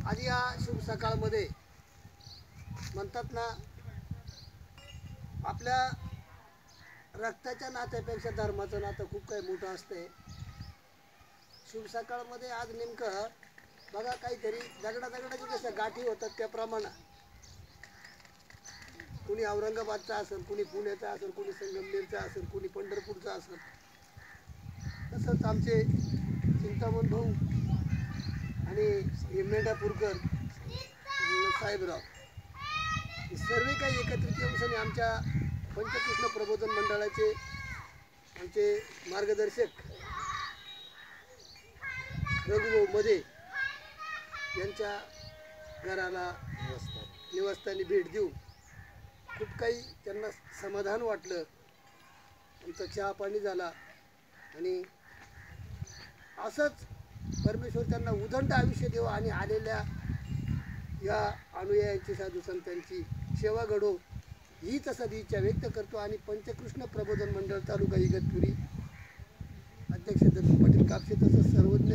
आज या शुभ सकाळमध्ये म्हणतात ना, आपल्या रक्ताच्या नात्यापेक्षा धर्माचं नातं खूप काही मोठं असते। शुभ सकाळमध्ये आज नेमकं बघा, काहीतरी दगडाची जसं गाठी होतात त्याप्रमाणे कुणी औरंगाबादचा असेल, कुणी पुण्याचा असेल, कुणी संगमनेरचा असेल, कुणी पंढरपूरचा असेल, तसंच आमचे चिंतामण भाऊ आणि मेंढापूरकर साहेबराव हे सर्व काही एकत्रित येऊन आमच्या पंचकृष्ण प्रबोधन मंडळाचे आमचे मार्गदर्शक रघुभाऊ मध्ये यांच्या घराला निवासस्थानी भेट देऊ खूप काही त्यांना समाधान वाटलं। आमचा चहा पाणी झाला आणि असंच परमेश्वर त्यांना उदंड आयुष्य देवा आणि आलेल्या या अनुयायांची साधू संतांची सेवा घडो हीच सदिच्छा व्यक्त करतो। आणि पंचकृष्ण प्रबोधन मंडळ तालुका इगतपुरी अध्यक्ष दत्तू पाटील कापसे तसंच सर्वज्ञ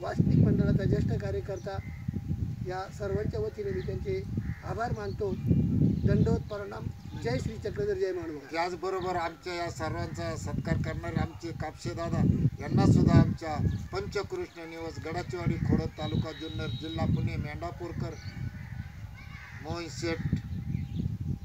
वास्तविक मंडळाचा ज्येष्ठ कार्यकर्ता या सर्वांच्या वतीने मी त्यांचे आभार मानतो। दंडवत प्रणाम। जय श्री चक्रधर, जय मानव। त्याचबरोबर आमच्या या सर्वांचा सत्कार करणारे आमचे कापसे दादा यांना सुद्धा आमच्या पंचकृष्ण निवास गडाचीवाडी खोडद तालुका जुन्नर जिल्हा पुणे मेंढापूरकर मोहन शेठ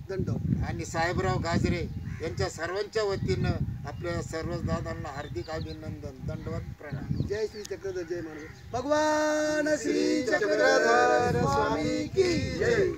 दंडवत आणि साहेबराव गाजरे यांच्या सर्वांच्या वतीनं आपल्या सर्व दादांना हार्दिक अभिनंदन, दंडवत प्रणाम। जय श्री चक्रधर, जय मानव। भगवान श्री चक्रधर स्वामी की जय।